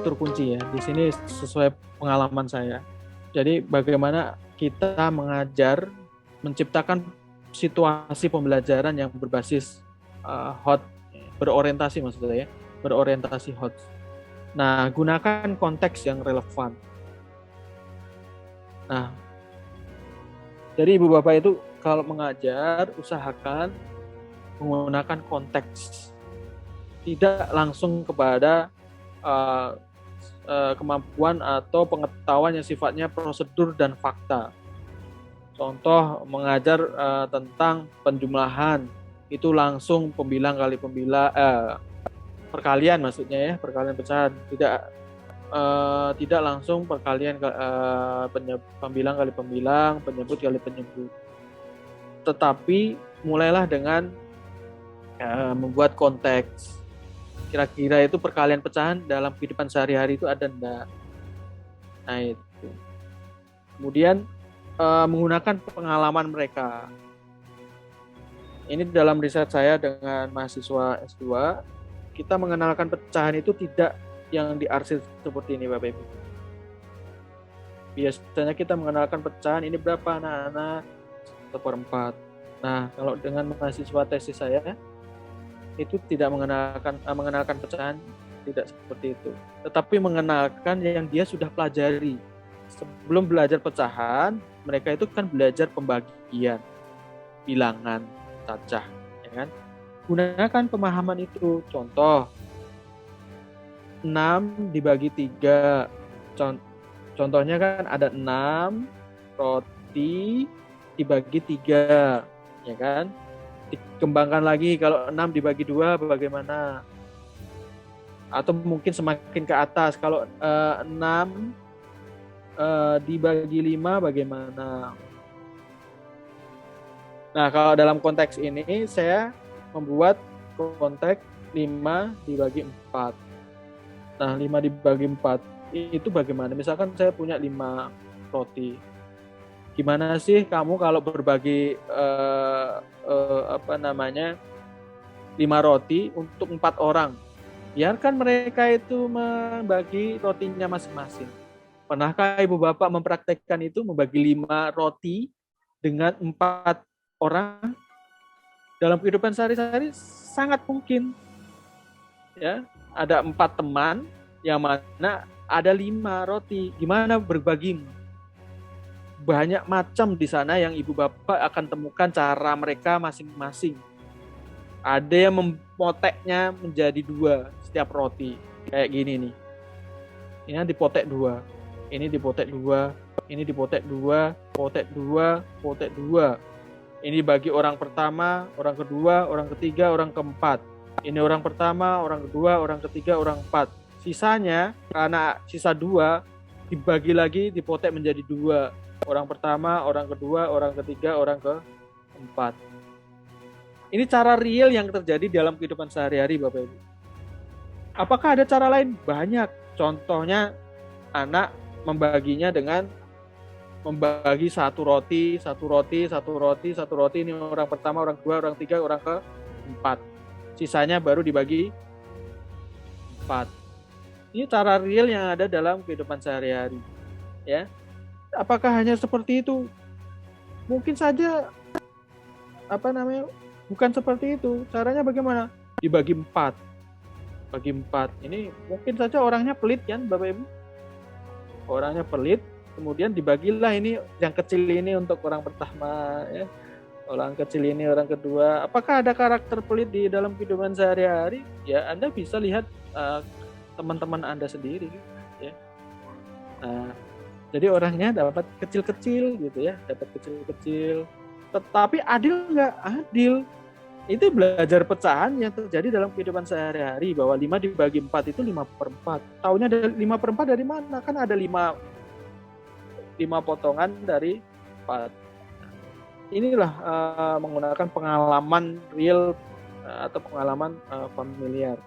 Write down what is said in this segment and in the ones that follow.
faktor kunci ya. Di sini sesuai pengalaman saya. Jadi bagaimana kita mengajar, menciptakan situasi pembelajaran yang berbasis hot, berorientasi maksud saya, berorientasi hot. Nah, gunakan konteks yang relevan. Nah, jadi ibu bapak itu kalau mengajar, usahakan menggunakan konteks, tidak langsung kepada kemampuan atau pengetahuan yang sifatnya prosedur dan fakta. Contoh mengajar tentang penjumlahan, itu langsung pembilang kali pembilang, perkalian maksudnya ya, perkalian pecahan, tidak langsung perkalian pembilang kali pembilang, penyebut kali penyebut. Tetapi mulailah dengan membuat konteks. Kira-kira itu perkalian pecahan dalam kehidupan sehari-hari itu ada enggak? Nah itu. Kemudian menggunakan pengalaman mereka. Ini dalam riset saya dengan mahasiswa S2, kita mengenalkan pecahan itu tidak yang diarsip seperti ini Bapak Ibu. Biasanya kita mengenalkan pecahan ini berapa anak-anak? 1/4. Nah, kalau dengan mahasiswa tesis saya, itu tidak mengenalkan pecahan, tidak seperti itu. Tetapi mengenalkan yang dia sudah pelajari. Sebelum belajar pecahan, mereka itu kan belajar pembagian, bilangan, cacah, ya kan? Gunakan pemahaman itu. Contoh, 6 dibagi 3. Contohnya kan ada 6 roti dibagi 3, ya kan? Dikembangkan lagi, kalau 6 dibagi 2 bagaimana? Atau mungkin semakin ke atas, kalau 6 dibagi 5 bagaimana? Nah, kalau dalam konteks ini saya membuat konteks 5 dibagi 4. Nah, 5 dibagi 4 itu bagaimana? Misalkan saya punya 5 roti. Gimana sih kamu kalau berbagi 5 roti untuk 4 orang? Biarkan mereka itu membagi rotinya masing-masing. Pernahkah ibu bapak mempraktekkan itu, membagi 5 roti dengan 4 orang? Dalam kehidupan sehari-hari sangat mungkin. Ya, ada 4 teman yang mana ada 5 roti. Gimana berbagi? Banyak macam di sana yang ibu bapak akan temukan cara mereka masing-masing. Ada yang memoteknya menjadi 2 setiap roti. Kayak gini nih. Ini dipotek 2. Ini dipotek 2. Ini dipotek 2. Potek 2. Potek 2. Ini bagi orang pertama, orang kedua, orang ketiga, orang keempat. Ini orang pertama, orang kedua, orang ketiga, orang keempat. Sisanya, karena sisa 2, dibagi lagi, dipotek menjadi 2. Orang pertama, orang kedua, orang ketiga, orang keempat. Ini cara real yang terjadi dalam kehidupan sehari-hari Bapak Ibu. Apakah ada cara lain? Banyak. Contohnya anak membaginya dengan membagi 1 roti, 1 roti, 1 roti, 1 roti. Ini orang pertama, orang kedua, orang ketiga, orang keempat. Sisanya baru dibagi 4. Ini cara real yang ada dalam kehidupan sehari-hari. Ya. Apakah hanya seperti itu? Mungkin saja bukan seperti itu. Caranya bagaimana? Dibagi 4. Bagi 4. Ini mungkin saja orangnya pelit kan Bapak Ibu? Orangnya pelit, kemudian dibagilah ini yang kecil ini untuk orang pertama ya. Orang kecil ini orang kedua. Apakah ada karakter pelit di dalam kehidupan sehari-hari? Ya, Anda bisa lihat teman-teman Anda sendiri ya. Nah, jadi orangnya dapat kecil-kecil gitu ya, dapat kecil-kecil. Tetapi adil nggak? Adil. Itu belajar pecahan yang terjadi dalam kehidupan sehari-hari, bahwa 5 dibagi 4 itu 5/4. Taunya ada 5/4 dari mana? Kan ada 5 potongan dari 4. Inilah menggunakan pengalaman real atau pengalaman familiar.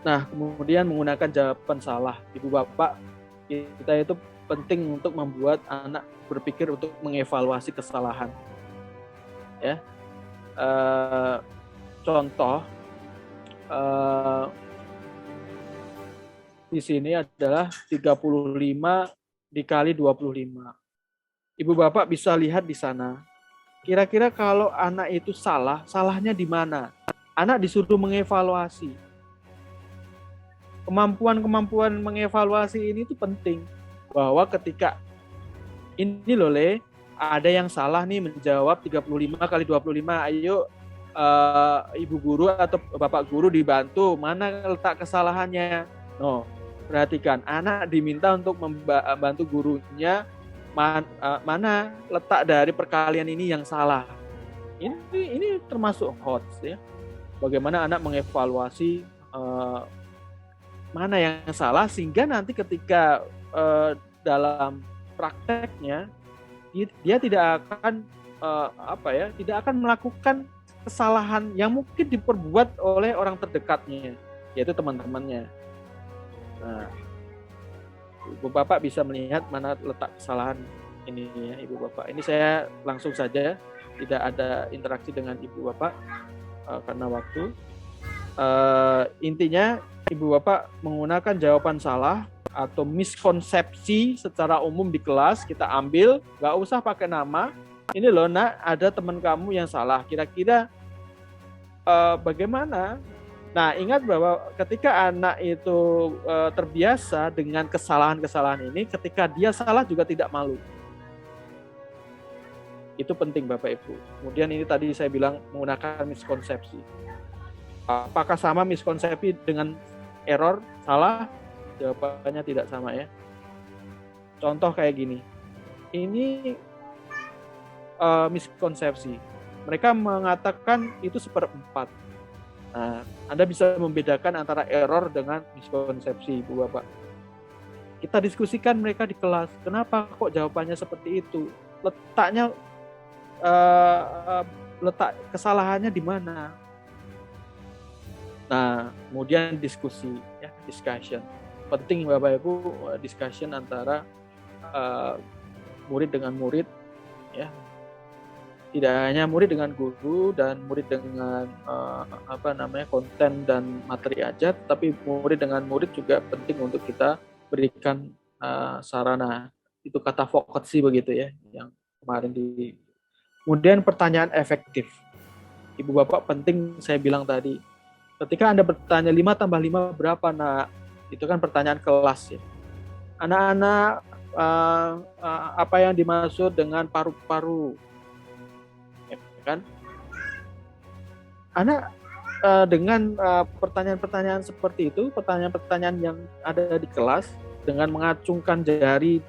Nah, kemudian menggunakan jawaban salah. Ibu bapak, kita itu penting untuk membuat anak berpikir untuk mengevaluasi kesalahan. Ya, contoh eh, di sini adalah 35 dikali 25. Ibu Bapak bisa lihat di sana. Kira-kira kalau anak itu salah, salahnya di mana? Anak disuruh mengevaluasi. Kemampuan-kemampuan mengevaluasi ini tuh penting. Bahwa ketika ini loh Le, ada yang salah nih menjawab 35 kali 25. Ayo ibu guru atau bapak guru dibantu. Mana letak kesalahannya? No, perhatikan, anak diminta untuk membantu gurunya mana letak dari perkalian ini yang salah. Ini termasuk HOTS ya. Bagaimana anak mengevaluasi mana yang salah sehingga nanti ketika dalam prakteknya dia tidak akan tidak akan melakukan kesalahan yang mungkin diperbuat oleh orang terdekatnya, yaitu teman-temannya. Nah, Ibu Bapak bisa melihat mana letak kesalahan ini ya Ibu Bapak. Ini saya langsung saja, tidak ada interaksi dengan Ibu Bapak karena waktu. Intinya Ibu Bapak menggunakan jawaban salah atau miskonsepsi secara umum di kelas, kita ambil, nggak usah pakai nama. Ini loh nak, ada teman kamu yang salah. Kira-kira bagaimana? Nah, ingat bahwa ketika anak itu terbiasa dengan kesalahan-kesalahan ini, ketika dia salah juga tidak malu. Itu penting Bapak Ibu. Kemudian ini tadi saya bilang menggunakan miskonsepsi. Apakah sama miskonsepsi dengan error? Salah? Jawabannya tidak sama ya. Contoh kayak gini. Ini miskonsepsi. Mereka mengatakan itu 1/4. Nah, Anda bisa membedakan antara error dengan miskonsepsi, Ibu Bapak. Kita diskusikan mereka di kelas. Kenapa kok jawabannya seperti itu? Letak kesalahannya di mana? Nah, kemudian diskusi, ya, discussion. Penting Bapak Ibu, discussion antara murid dengan murid, ya. Tidak hanya murid dengan guru dan murid dengan konten dan materi aja, tapi murid dengan murid juga penting untuk kita berikan sarana. Itu kata vokasi begitu ya, yang kemarin di. Kemudian pertanyaan efektif. Ibu Bapak penting saya bilang tadi. Ketika Anda bertanya 5 tambah 5 berapa nak? Itu kan pertanyaan kelas ya. Anak-anak apa yang dimaksud dengan paru-paru? Ya, kan? Anak dengan pertanyaan-pertanyaan seperti itu, pertanyaan-pertanyaan yang ada di kelas dengan mengacungkan jari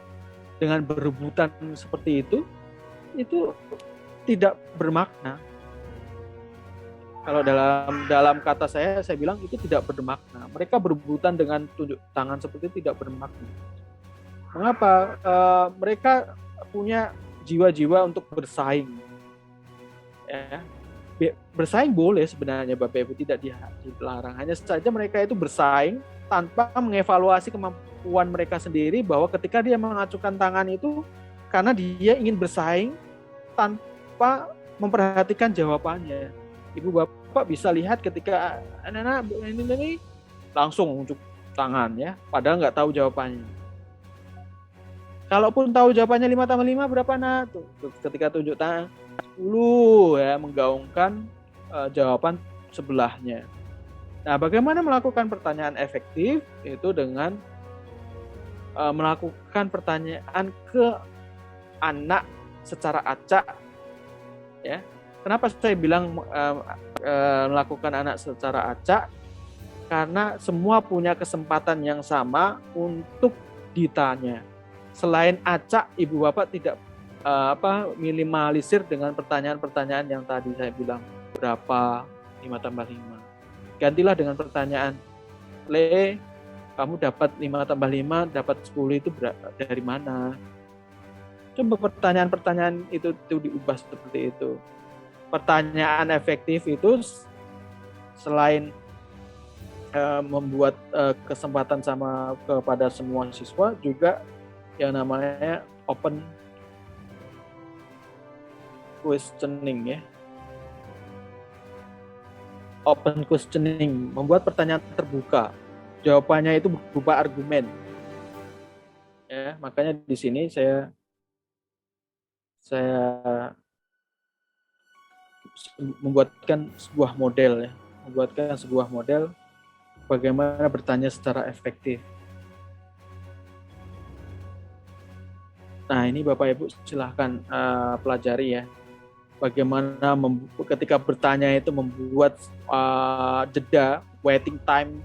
dengan berebutan seperti itu tidak bermakna. Kalau dalam kata saya bilang itu tidak bermakna. Mereka berebutan dengan tunjuk tangan seperti itu tidak bermakna. Mengapa? Mereka punya jiwa-jiwa untuk bersaing. Ya. Bersaing boleh sebenarnya Bapak Ibu, tidak dilarang. Hanya saja mereka itu bersaing tanpa mengevaluasi kemampuan mereka sendiri, bahwa ketika dia mengacukan tangan itu karena dia ingin bersaing tanpa memperhatikan jawabannya. Ibu Bapak bisa lihat ketika anak-anak ini langsung unjuk tangan ya, padahal nggak tahu jawabannya. Kalaupun tahu jawabannya 5 tambah 5 berapa nak? Tuh, ketika tunjuk tangan 10 ya, menggaungkan jawaban sebelahnya. Nah, bagaimana melakukan pertanyaan efektif? Itu dengan melakukan pertanyaan ke anak secara acak ya. Kenapa saya bilang melakukan anak secara acak? Karena semua punya kesempatan yang sama untuk ditanya. Selain acak, Ibu Bapak tidak minimalisir dengan pertanyaan-pertanyaan yang tadi saya bilang. Berapa 5 tambah 5? Gantilah dengan pertanyaan, Le, kamu dapat 5 tambah 5, dapat 10 itu dari mana? Coba pertanyaan-pertanyaan itu diubah seperti itu. Pertanyaan efektif itu selain membuat kesempatan sama kepada semua siswa, juga yang namanya open questioning ya. open questioning, membuat pertanyaan terbuka. Jawabannya itu berupa argumen. Ya, makanya di sini saya membuatkan sebuah model ya, membuatkan sebuah model bagaimana bertanya secara efektif. Nah, ini Bapak Ibu silahkan pelajari ya. Bagaimana ketika bertanya itu membuat jeda, waiting time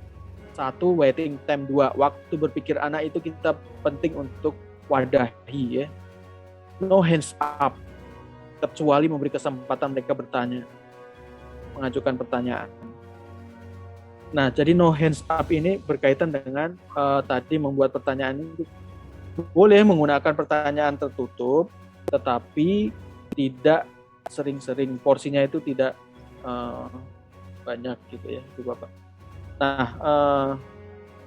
1, waiting time 2. Waktu berpikir anak itu kita penting untuk wadahi ya. No hands up, kecuali memberi kesempatan mereka bertanya, mengajukan pertanyaan. Nah, jadi no hands up ini berkaitan dengan tadi membuat pertanyaan itu boleh menggunakan pertanyaan tertutup, tetapi tidak sering-sering, porsinya itu tidak banyak gitu ya, itu Bapak. Nah,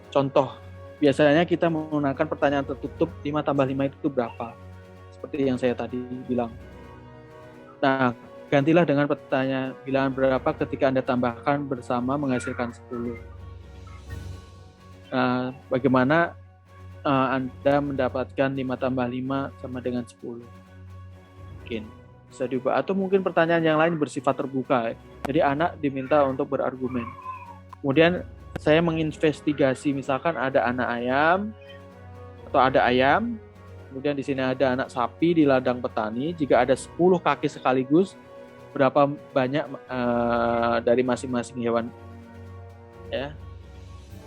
contoh, biasanya kita menggunakan pertanyaan tertutup 5 tambah 5 itu berapa? Seperti yang saya tadi bilang. Nah, gantilah dengan pertanyaan bilangan berapa ketika Anda tambahkan bersama menghasilkan 10. Nah, bagaimana Anda mendapatkan 5 tambah 5 sama dengan 10? Mungkin bisa diubah, atau mungkin pertanyaan yang lain bersifat terbuka. Jadi anak diminta untuk berargumen. Kemudian saya menginvestigasi, misalkan ada anak ayam atau ada ayam, kemudian di sini ada anak sapi di ladang petani. Jika ada 10 kaki sekaligus, berapa banyak dari masing-masing hewan ya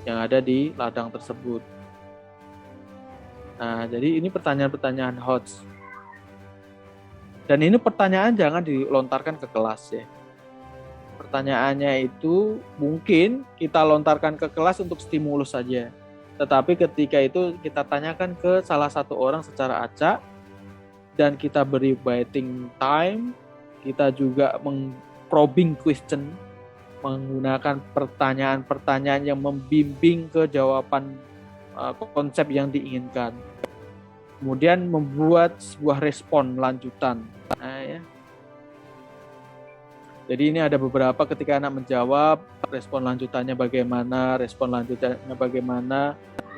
yang ada di ladang tersebut. Nah, jadi ini pertanyaan-pertanyaan HOTS. Dan ini pertanyaan jangan dilontarkan ke kelas ya. Pertanyaannya itu mungkin kita lontarkan ke kelas untuk stimulus saja. Tetapi ketika itu kita tanyakan ke salah satu orang secara acak dan kita beri waiting time, kita juga probing question, menggunakan pertanyaan-pertanyaan yang membimbing ke jawaban konsep yang diinginkan. Kemudian membuat sebuah respon lanjutan. Nah, ya. Jadi ini ada beberapa ketika anak menjawab, respon lanjutannya bagaimana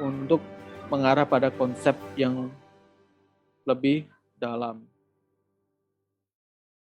untuk mengarah pada konsep yang lebih dalam.